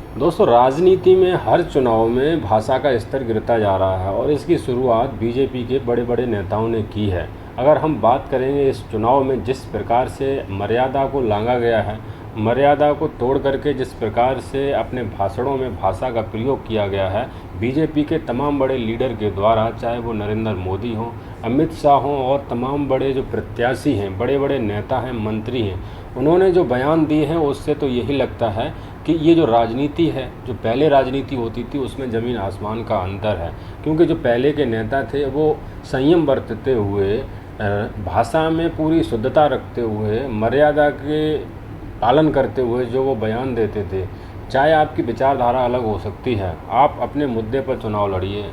दोस्तों, राजनीति में हर चुनाव में भाषा का स्तर गिरता जा रहा है और इसकी शुरुआत बीजेपी के बड़े बड़े नेताओं ने की है। अगर हम बात करेंगे इस चुनाव में जिस प्रकार से मर्यादा को लांघा गया है, मर्यादा को तोड़ करके जिस प्रकार से अपने भाषणों में भाषा का प्रयोग किया गया है, बीजेपी के तमाम बड़े लीडर के द्वारा, चाहे वो नरेंद्र मोदी हों, अमित शाह हों और तमाम बड़े जो प्रत्याशी हैं, बड़े बड़े नेता हैं, मंत्री हैं, उन्होंने जो बयान दिए हैं उससे तो यही लगता है कि ये जो राजनीति है, जो पहले राजनीति होती थी उसमें ज़मीन आसमान का अंतर है। क्योंकि जो पहले के नेता थे वो संयम बरतते हुए, भाषा में पूरी शुद्धता रखते हुए, मर्यादा के पालन करते हुए जो वो बयान देते थे, चाहे आपकी विचारधारा अलग हो सकती है, आप अपने मुद्दे पर चुनाव लड़िए,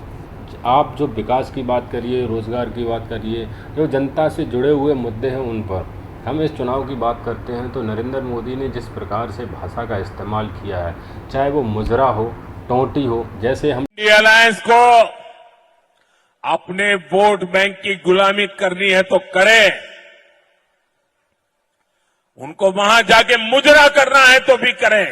आप जो विकास की बात करिए, रोज़गार की बात करिए, जो जनता से जुड़े हुए मुद्दे हैं उन पर। हम इस चुनाव की बात करते हैं तो नरेंद्र मोदी ने जिस प्रकार से भाषा का इस्तेमाल किया है, चाहे वो मुजरा हो, टोंटी हो, जैसे हम इंडिया अलायंस को अपने वोट बैंक की गुलामी करनी है तो करें, उनको वहां जाके मुजरा करना है तो भी करें।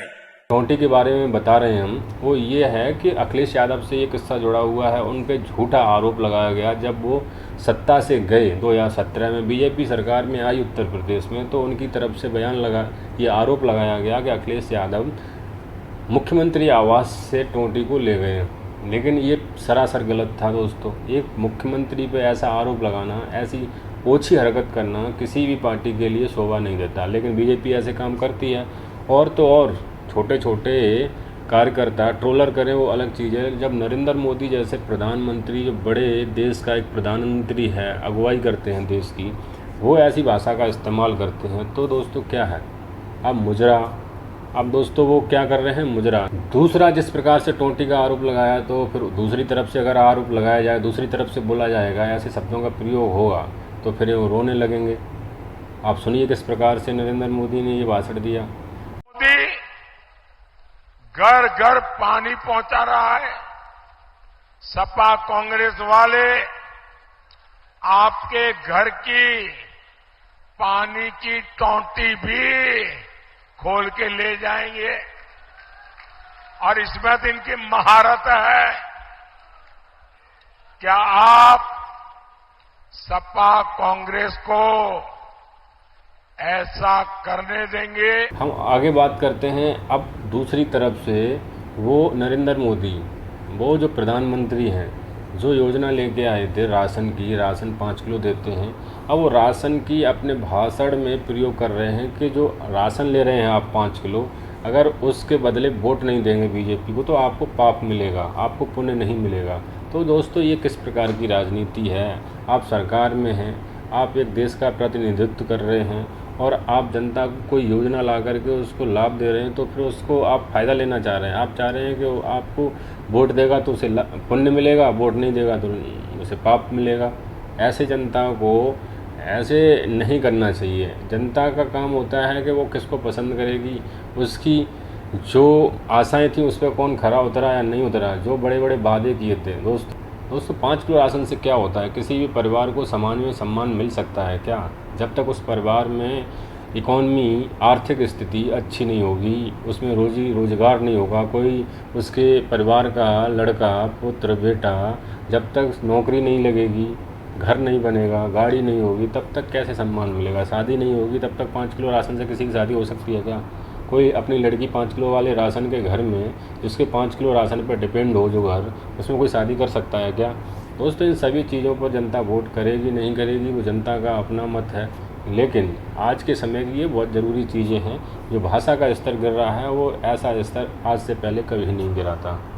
टोंटी के बारे में बता रहे हैं हम, वो ये है कि अखिलेश यादव से ये किस्सा जुड़ा हुआ है। उन पे झूठा आरोप लगाया गया जब वो सत्ता से गए 2017 में, बीजेपी सरकार में आई उत्तर प्रदेश में, तो उनकी तरफ से ये आरोप लगाया गया कि अखिलेश यादव मुख्यमंत्री आवास से टोंटी को ले गए। लेकिन ये सरासर गलत था दोस्तों। एक मुख्यमंत्री पे ऐसा आरोप लगाना, ऐसी ओछी हरकत करना किसी भी पार्टी के लिए शोभा नहीं देता। लेकिन बीजेपी ऐसे काम करती है। और तो और छोटे छोटे कार्यकर्ता ट्रोलर करें वो अलग चीज़ है। जब नरेंद्र मोदी जैसे प्रधानमंत्री, जो बड़े देश का एक प्रधानमंत्री है, अगुवाई करते हैं देश की, वो ऐसी भाषा का इस्तेमाल करते हैं तो दोस्तों क्या है, अब मुजरा, अब दोस्तों वो क्या कर रहे हैं, मुजरा। दूसरा, जिस प्रकार से टोंटी का आरोप लगाया, तो फिर दूसरी तरफ से अगर आरोप लगाया जाए, दूसरी तरफ से बोला जाएगा, ऐसे शब्दों का प्रयोग होगा तो फिर वो रोने लगेंगे। आप सुनिए किस प्रकार से नरेंद्र मोदी ने ये भाषण दिया। मोदी घर घर पानी पहुंचा रहा है। सपा कांग्रेस वाले आपके घर की पानी की टोंटी भी खोल के ले जाएंगे और इसमें तो इनकी महारत है। क्या आप सपा कांग्रेस को ऐसा करने देंगे? हम आगे बात करते हैं। अब दूसरी तरफ से वो नरेंद्र मोदी, वो जो प्रधानमंत्री हैं, जो योजना लेके आए थे राशन की, राशन 5 किलो देते हैं, अब वो राशन की अपने भाषण में प्रयोग कर रहे हैं कि जो राशन ले रहे हैं आप 5 किलो, अगर उसके बदले वोट नहीं देंगे बीजेपी को तो आपको पाप मिलेगा, आपको पुण्य नहीं मिलेगा। तो दोस्तों, ये किस प्रकार की राजनीति है? आप सरकार में हैं, आप एक देश का प्रतिनिधित्व कर रहे हैं और आप जनता को कोई योजना ला करके उसको लाभ दे रहे हैं, तो फिर उसको आप फ़ायदा लेना चाह रहे हैं। आप चाह रहे हैं कि आपको वोट देगा तो उसे पुण्य मिलेगा, वोट नहीं देगा तो उसे पाप मिलेगा। ऐसे जनता को ऐसे नहीं करना चाहिए। जनता का काम होता है कि वो किसको पसंद करेगी, उसकी जो आशाएं थी उस पर कौन खरा उतरा या नहीं उतरा, जो बड़े बड़े वादे किए थे। दोस्तों 5 किलो राशन से क्या होता है? किसी भी परिवार को समाज में सम्मान मिल सकता है क्या? जब तक उस परिवार में इकॉनमी, आर्थिक स्थिति अच्छी नहीं होगी, उसमें रोजी रोजगार नहीं होगा, कोई उसके परिवार का लड़का, पुत्र, बेटा जब तक नौकरी नहीं लगेगी, घर नहीं बनेगा, गाड़ी नहीं होगी, तब तक कैसे सम्मान मिलेगा? शादी नहीं होगी तब तक 5 किलो राशन से किसी की शादी हो सकती है क्या? कोई अपनी लड़की 5 किलो वाले राशन के घर में, जिसके 5 किलो राशन पर डिपेंड हो जो घर, उसमें कोई शादी कर सकता है क्या? दोस्तों, इन सभी चीज़ों पर जनता वोट करेगी नहीं करेगी वो जनता का अपना मत है। लेकिन आज के समय की ये बहुत ज़रूरी चीज़ें हैं। जो भाषा का स्तर गिर रहा है वो ऐसा स्तर आज से पहले कभी नहीं गिरा था।